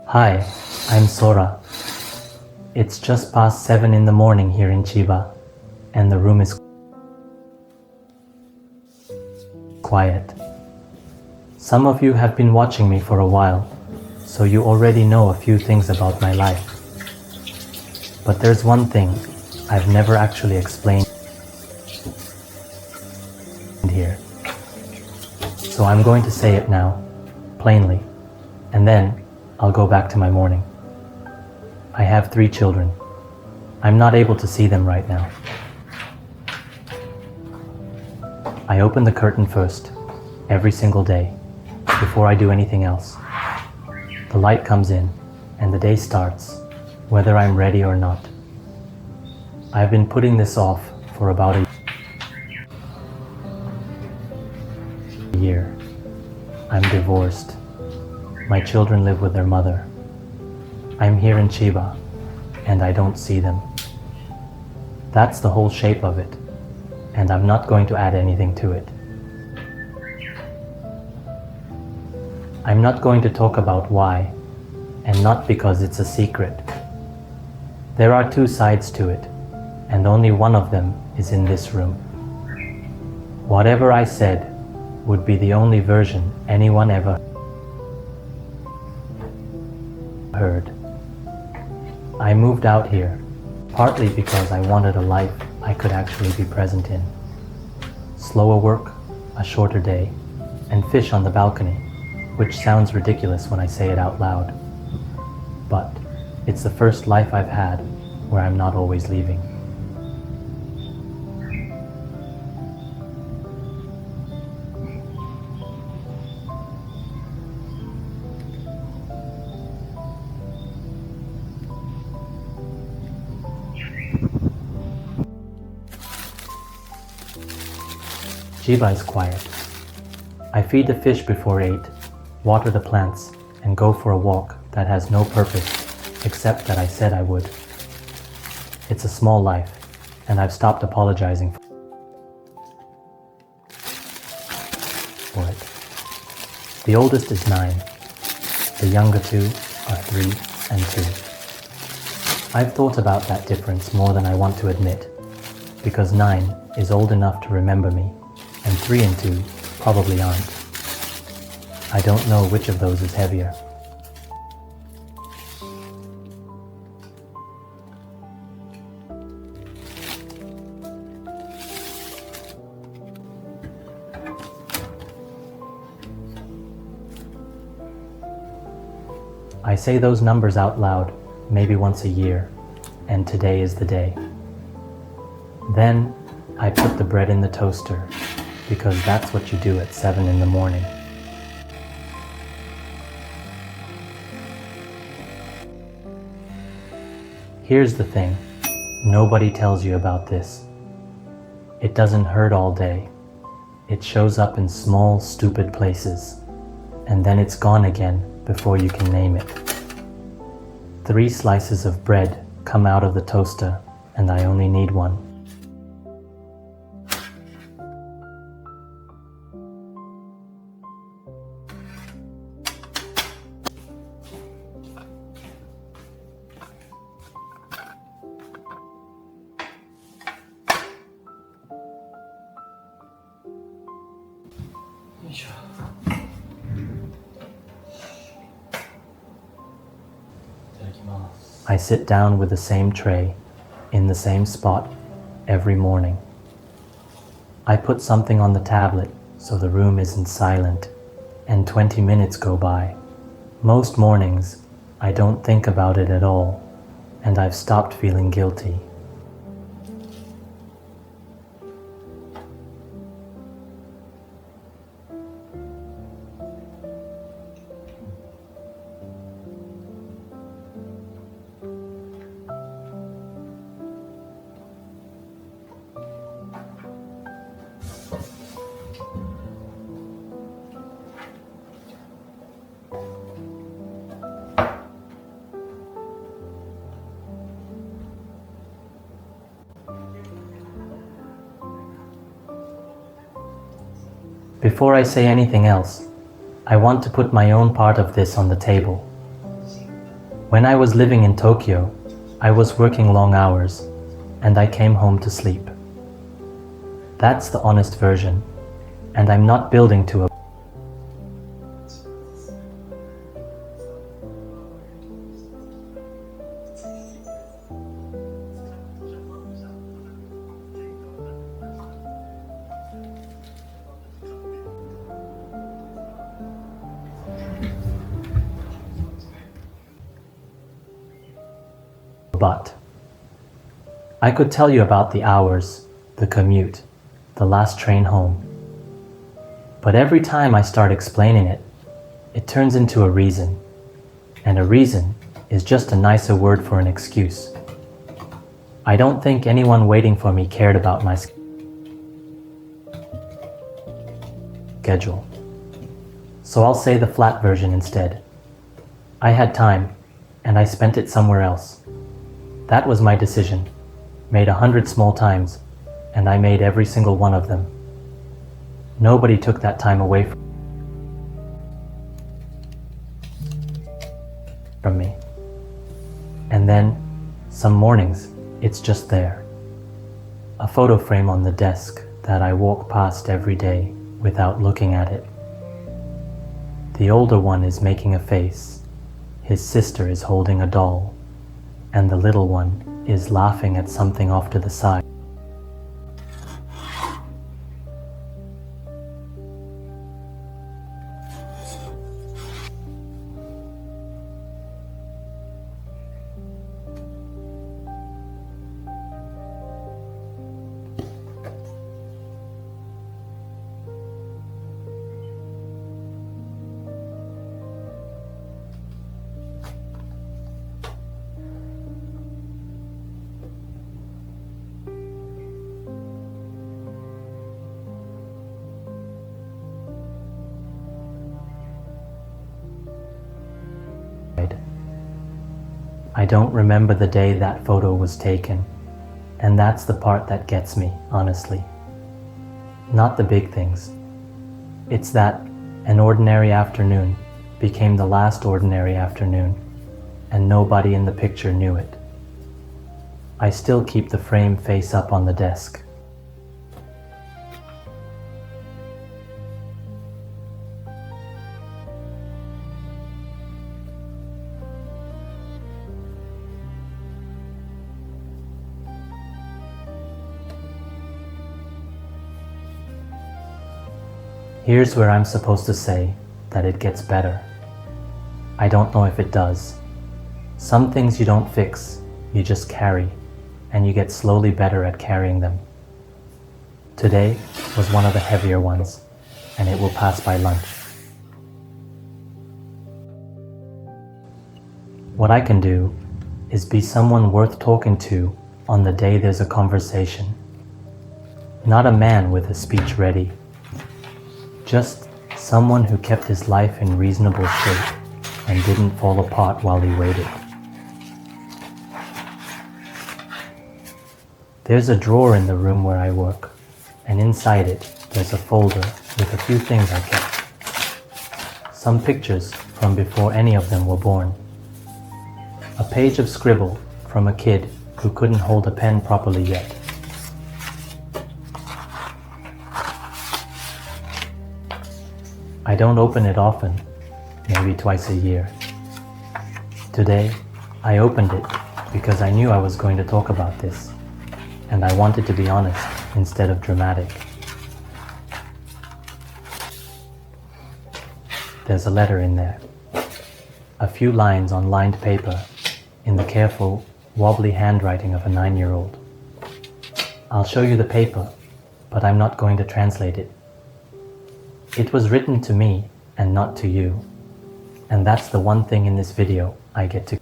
Hi, I'm Sora. It's just past 7 in the morning here in Chiba, and the room is quiet. Some of you have been watching me for a while, so you already know a few things about my life. But there's one thing I've never actually explained here. So I'm going to say it now, plainly, and then I'll go back to my morning. I have 3 children. I'm not able to see them right now. I open the curtain first, every single day, before I do anything else. The light comes in, and the day starts, whether I'm ready or not. I've been putting this off for about a year. I'm divorced. My children live with their mother. I'm here in Chiba, and I don't see them. That's the whole shape of it, and I'm not going to add anything to it. I'm not going to talk about why, and not because it's a secret. There are 2 sides to it, and only one of them is in this room. Whatever I said would be the only version anyone ever heard. I moved out here, partly because I wanted a life I could actually be present in. Slower work, a shorter day, and fish on the balcony, which sounds ridiculous when I say it out loud. But it's the first life I've had where I'm not always leaving. Chiba is quiet. I feed the fish before 8, water the plants, and go for a walk that has no purpose except that I said I would. It's a small life, and I've stopped apologizing for it. The oldest is 9. The younger 2 are 3 and 2. I've thought about that difference more than I want to admit, because 9 is old enough to remember me, and 3 and 2 probably aren't. I don't know which of those is heavier. I say those numbers out loud maybe once a year, and today is the day. Then I put the bread in the toaster, because that's what you do at 7 in the morning. Here's the thing, nobody tells you about this. It doesn't hurt all day. It shows up in small, stupid places, and then it's gone again before you can name it. 3 slices of bread come out of the toaster, and I only need 1. I sit down with the same tray, in the same spot, every morning. I put something on the tablet so the room isn't silent, and 20 minutes go by. Most mornings, I don't think about it at all, and I've stopped feeling guilty. Before I say anything else, I want to put my own part of this on the table. When I was living in Tokyo, I was working long hours, and I came home to sleep. That's the honest version, and I'm not building to a but. I could tell you about the hours, the commute, the last train home. But every time I start explaining it, it turns into a reason. And a reason is just a nicer word for an excuse. I don't think anyone waiting for me cared about my schedule. So I'll say the flat version instead. I had time, and I spent it somewhere else. That was my decision. Made 100 small times, and I made every single one of them. Nobody took that time away from me. And then, some mornings, it's just there. A photo frame on the desk that I walk past every day without looking at it. The older one is making a face. His sister is holding a doll, and the little one is laughing at something off to the side. I don't remember the day that photo was taken, and that's the part that gets me, honestly. Not the big things. It's that an ordinary afternoon became the last ordinary afternoon, and nobody in the picture knew it. I still keep the frame face up on the desk. Here's where I'm supposed to say that it gets better. I don't know if it does. Some things you don't fix, you just carry, and you get slowly better at carrying them. Today was one of the heavier ones, and it will pass by lunch. What I can do is be someone worth talking to on the day there's a conversation. Not a man with a speech ready. Just someone who kept his life in reasonable shape and didn't fall apart while he waited. There's a drawer in the room where I work, and inside it there's a folder with a few things I kept. Some pictures from before any of them were born. A page of scribble from a kid who couldn't hold a pen properly yet. I don't open it often, maybe twice a year. Today, I opened it because I knew I was going to talk about this, and I wanted to be honest instead of dramatic. There's a letter in there. A few lines on lined paper in the careful, wobbly handwriting of a 9-year-old. I'll show you the paper, but I'm not going to translate it. It was written to me and not to you, and that's the one thing in this video I get to.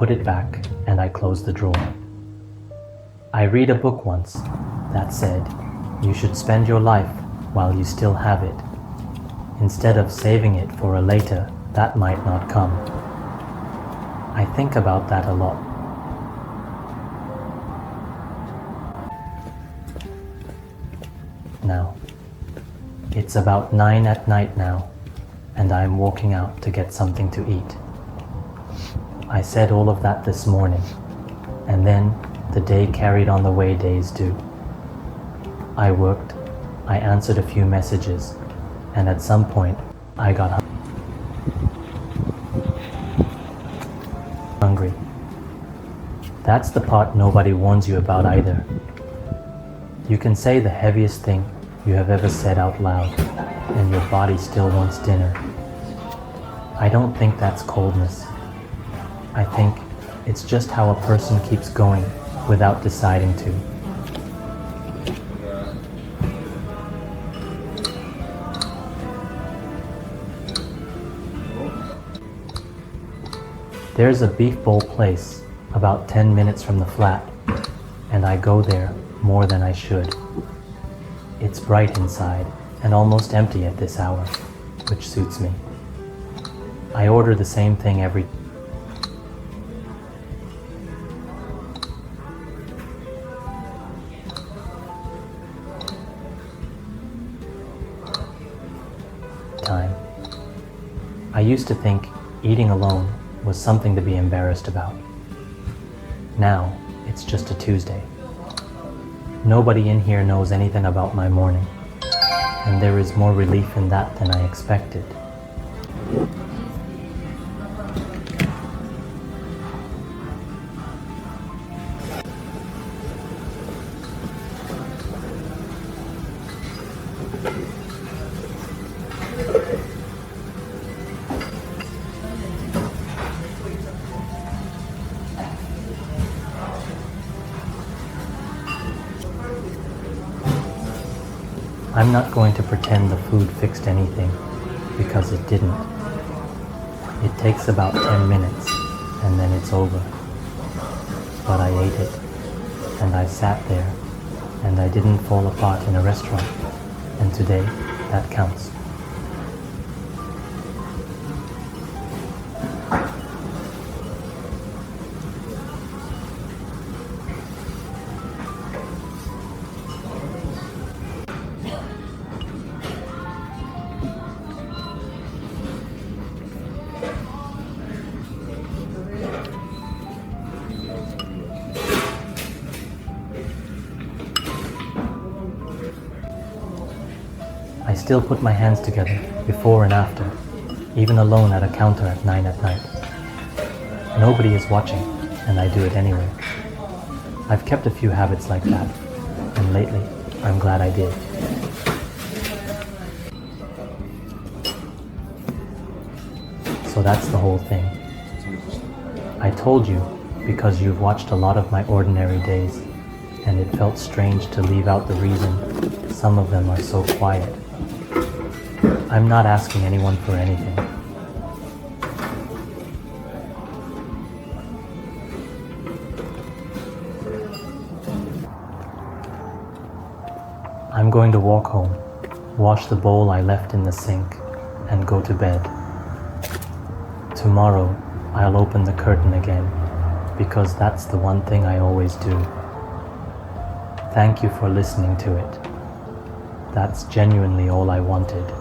put it back and I close the drawer. I read a book once that said, you should spend your life while you still have it, instead of saving it for a later that might not come. I think about that a lot. Now, it's about 9 at night now, and I'm walking out to get something to eat. I said all of that this morning, and then the day carried on the way days do. I worked, I answered a few messages, and at some point I got hungry. That's the part nobody warns you about either. You can say the heaviest thing you have ever said out loud, and your body still wants dinner. I don't think that's coldness. I think it's just how a person keeps going without deciding to. There's a beef bowl place about 10 minutes from the flat, and I go there more than I should. It's bright inside and almost empty at this hour, which suits me. I order the same thing every time. I used to think eating alone was something to be embarrassed about. Now, it's just a Tuesday. Nobody in here knows anything about my morning, and there is more relief in that than I expected. I'm not going to pretend the food fixed anything, because it didn't. It takes about 10 minutes, and then it's over. But I ate it, and I sat there, and I didn't fall apart in a restaurant, and today, that counts. I still put my hands together before and after, even alone at a counter at 9 at night. Nobody is watching, and I do it anyway. I've kept a few habits like that, and lately, I'm glad I did. So that's the whole thing. I told you because you've watched a lot of my ordinary days, and it felt strange to leave out the reason some of them are so quiet. I'm not asking anyone for anything. I'm going to walk home, wash the bowl I left in the sink, and go to bed. Tomorrow, I'll open the curtain again, because that's the one thing I always do. Thank you for listening to it. That's genuinely all I wanted.